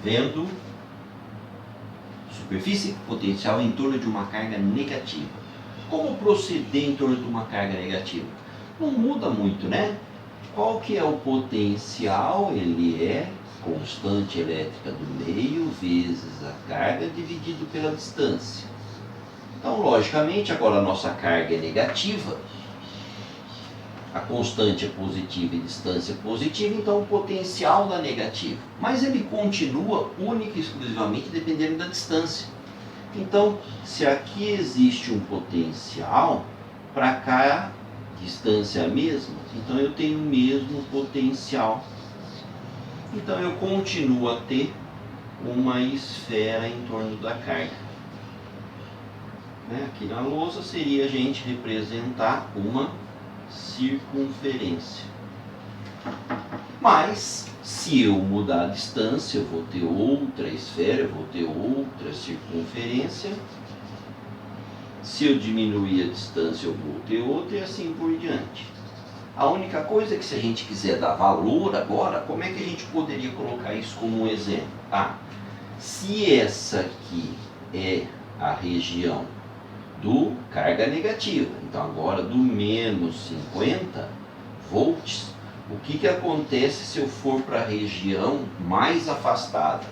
vendo superfície potencial em torno de uma carga negativa. Como proceder em torno de uma carga negativa? Não muda muito, né? Qual que é o potencial? Ele é constante elétrica do meio vezes a carga dividido pela distância. Então, logicamente, agora a nossa carga é negativa, a constante é positiva e distância é positiva, então o potencial dá negativo. Mas ele continua única e exclusivamente dependendo da distância. Então, se aqui existe um potencial, para cá a distância é a mesma, então eu tenho o mesmo potencial. Então eu continuo a ter uma esfera em torno da carga. Aqui na lousa seria a gente representar uma circunferência. Mas, se eu mudar a distância, eu vou ter outra esfera, eu vou ter outra circunferência. Se eu diminuir a distância, eu vou ter outra e assim por diante. A única coisa é que se a gente quiser dar valor agora, como é que a gente poderia colocar isso como um exemplo? Se essa aqui é a região do carga negativa, então agora do menos 50 volts, o que acontece se eu for para a região mais afastada?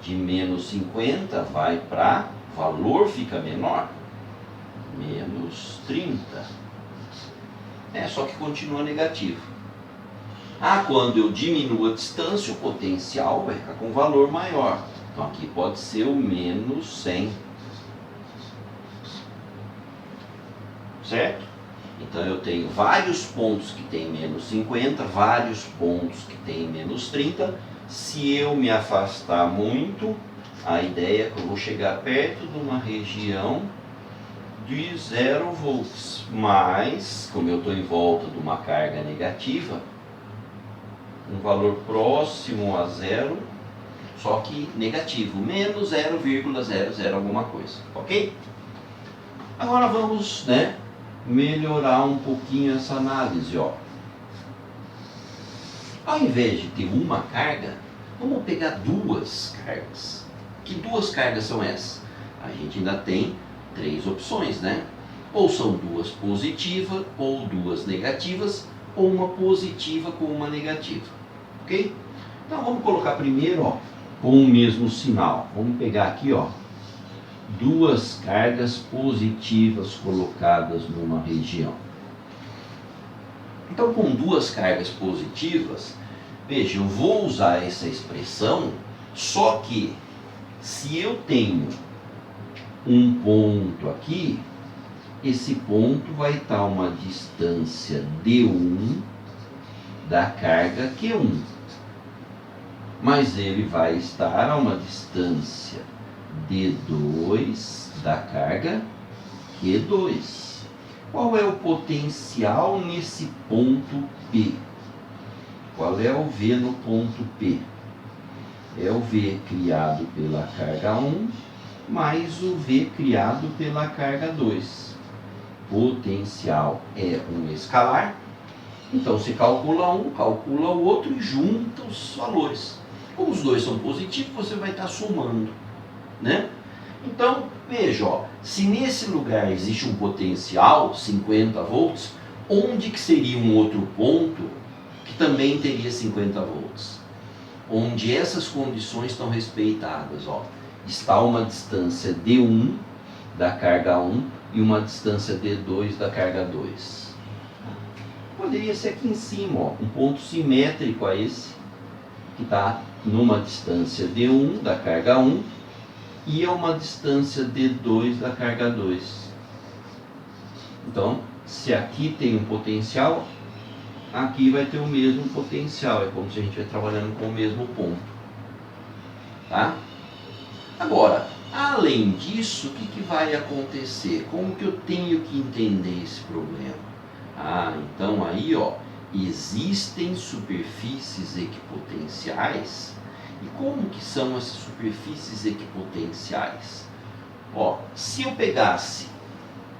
De menos 50 vai para, valor fica menor, menos 30. Só que continua negativo. Quando eu diminuo a distância, o potencial vai ficar com valor maior. Então aqui pode ser o menos 100. Certo? Então eu tenho vários pontos que tem menos 50, vários pontos que tem menos 30. Se eu me afastar muito, a ideia é que eu vou chegar perto de uma região de 0 volts. Mas, como eu estou em volta de uma carga negativa, um valor próximo a zero, só que negativo, menos 0,00 alguma coisa, ok? Agora vamos, melhorar um pouquinho essa análise, Ao invés de ter uma carga, vamos pegar duas cargas. Que duas cargas são essas? A gente ainda tem 3 opções, Ou são duas positivas, ou duas negativas, ou uma positiva com uma negativa, ok? Então vamos colocar primeiro, com o mesmo sinal. Vamos pegar aqui, duas cargas positivas colocadas numa região. Então, com duas cargas positivas, veja, eu vou usar essa expressão, só que se eu tenho um ponto aqui, esse ponto vai estar a uma distância D1 da carga Q1, mas ele vai estar a uma distância D2 da carga Q2. Qual é o potencial nesse ponto P? Qual é o V no ponto P? É o V criado pela carga 1 mais o V criado pela carga 2. Potencial é um escalar, então você calcula um, calcula o outro e junta os valores. Como os dois são positivos, você vai estar somando, Então, veja, se nesse lugar existe um potencial, 50 volts, onde que seria um outro ponto que também teria 50 volts? Onde essas condições estão respeitadas, está uma distância D1 da carga 1 e uma distância D2 da carga 2. Poderia ser aqui em cima, um ponto simétrico a esse, que está numa distância D1 da carga 1 e a uma distância D2 da carga 2. Então, se aqui tem um potencial, aqui vai ter o mesmo potencial. É como se a gente vai trabalhando com o mesmo ponto. Tá? Agora, além disso, o que vai acontecer? Como que eu tenho que entender esse problema? Então aí, existem superfícies equipotenciais. E como que são essas superfícies equipotenciais? Se eu pegasse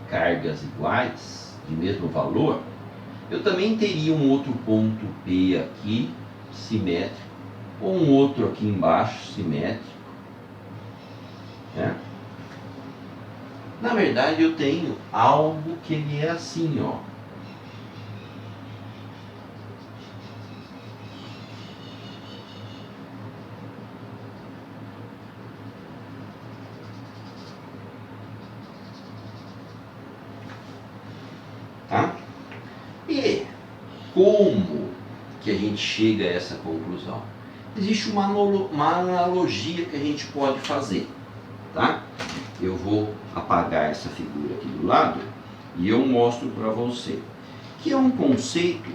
cargas iguais, de mesmo valor, eu também teria um outro ponto P aqui, simétrico, ou um outro aqui embaixo, simétrico, né? Na verdade, eu tenho algo que ele é assim, ó. Tá? E como que a gente chega a essa conclusão? Existe uma analogia que a gente pode fazer, tá? Eu vou apagar essa figura aqui do lado e eu mostro para você que é um conceito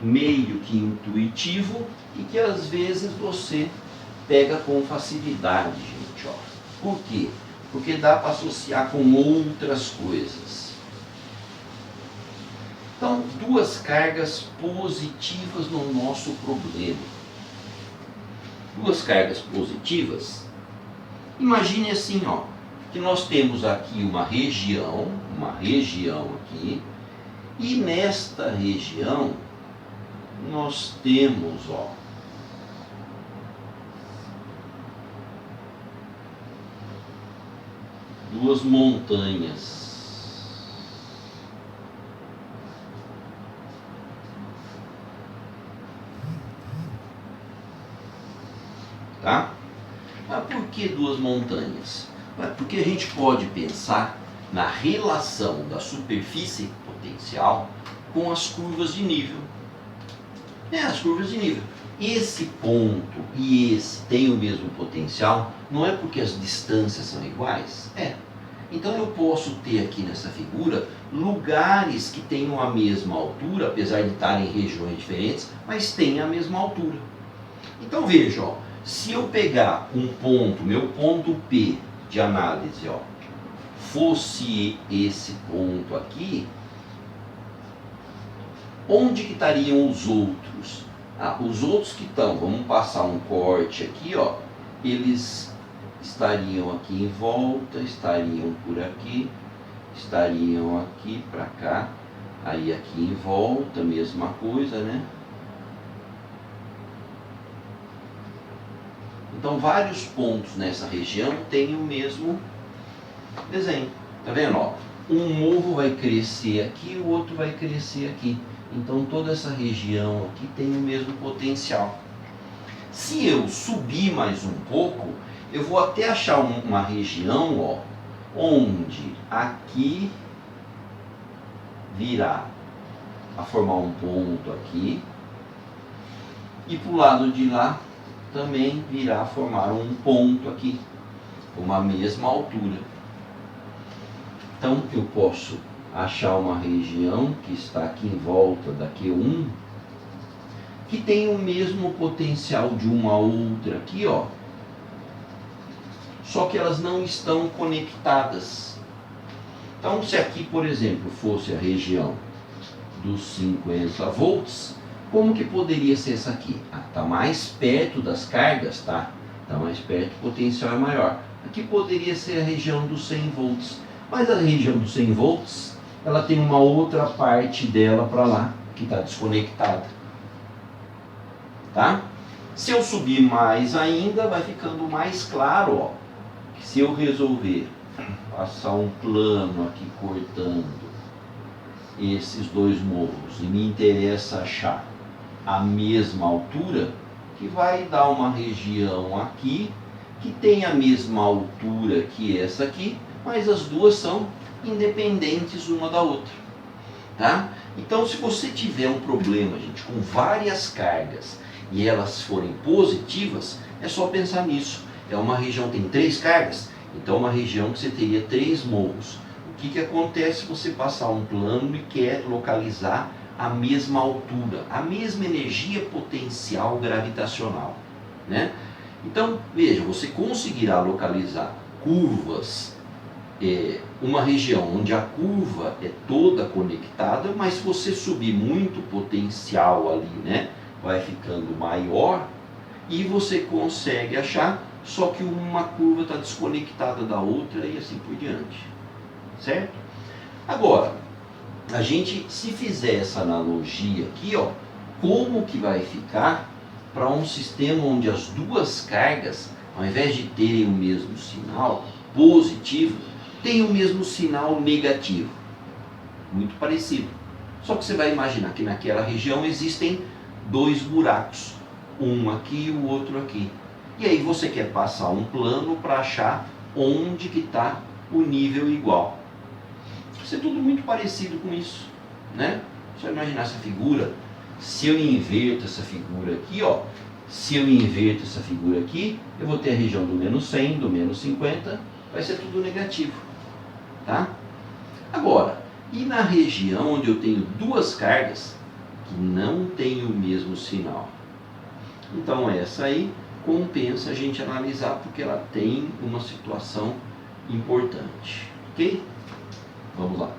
meio que intuitivo e que às vezes você pega com facilidade, gente, ó. Por quê? Porque dá para associar com outras coisas. Então, duas cargas positivas no nosso problema. Duas cargas positivas. Imagine assim, ó, que nós temos aqui uma região aqui, e nesta região nós temos, ó, duas montanhas. Tá? Mas por que duas montanhas? Porque a gente pode pensar na relação da superfície potencial com as curvas de nível. As curvas de nível. Esse ponto e esse têm o mesmo potencial, não é porque as distâncias são iguais? Então eu posso ter aqui nessa figura lugares que tenham a mesma altura, apesar de estarem em regiões diferentes, mas têm a mesma altura. Então veja, ó, se eu pegar um ponto, meu ponto P de análise, ó, fosse esse ponto aqui, onde que estariam os outros? Os outros que estão, vamos passar um corte aqui, ó, eles estariam aqui em volta, estariam por aqui, estariam aqui para cá, aí aqui em volta, mesma coisa, né? Então, vários pontos nessa região têm o mesmo desenho. Tá vendo? Ó, um morro vai crescer aqui, o outro vai crescer aqui. Então, toda essa região aqui tem o mesmo potencial. Se eu subir mais um pouco, eu vou até achar uma região, ó, onde aqui virá a formar um ponto aqui e para o lado de lá também virá formar um ponto aqui, uma mesma altura. Então eu posso achar uma região que está aqui em volta da Q1, que tem o mesmo potencial de uma outra aqui, ó, só que elas não estão conectadas. Então se aqui, por exemplo, fosse a região dos 50 volts, como que poderia ser essa aqui? Está mais perto das cargas, tá? Está mais perto, o potencial é maior. Aqui poderia ser a região dos 100 volts. Mas a região dos 100 volts, ela tem uma outra parte dela para lá, que está desconectada. Tá? Se eu subir mais ainda, vai ficando mais claro, ó, que se eu resolver passar um plano aqui cortando esses dois morros e me interessa achar a mesma altura, que vai dar uma região aqui que tem a mesma altura que essa aqui, mas as duas são independentes uma da outra, tá? Então, se você tiver um problema, gente, com várias cargas e elas forem positivas, é só pensar nisso. É uma região que tem 3 cargas, então é uma região que você teria 3 morros. O que acontece se você passar um plano e quer localizar a mesma altura, a mesma energia potencial gravitacional, né? Então, veja, você conseguirá localizar curvas, uma região onde a curva é toda conectada, mas se você subir muito o potencial ali, né, vai ficando maior e você consegue achar, só que uma curva está desconectada da outra e assim por diante, certo? Agora, a gente, se fizer essa analogia aqui, ó, como que vai ficar para um sistema onde as duas cargas, ao invés de terem o mesmo sinal positivo, têm o mesmo sinal negativo. Muito parecido. Só que você vai imaginar que naquela região existem dois buracos, um aqui e o outro aqui. E aí você quer passar um plano para achar onde que está o nível igual. Isso é tudo muito parecido com isso, né? Só imaginar essa figura. Se eu inverto essa figura aqui, ó, se eu inverto essa figura aqui, eu vou ter a região do menos 100, do menos 50, vai ser tudo negativo, tá? Agora, e na região onde eu tenho duas cargas que não têm o mesmo sinal? Então essa aí compensa a gente analisar porque ela tem uma situação importante, ok? Vamos lá.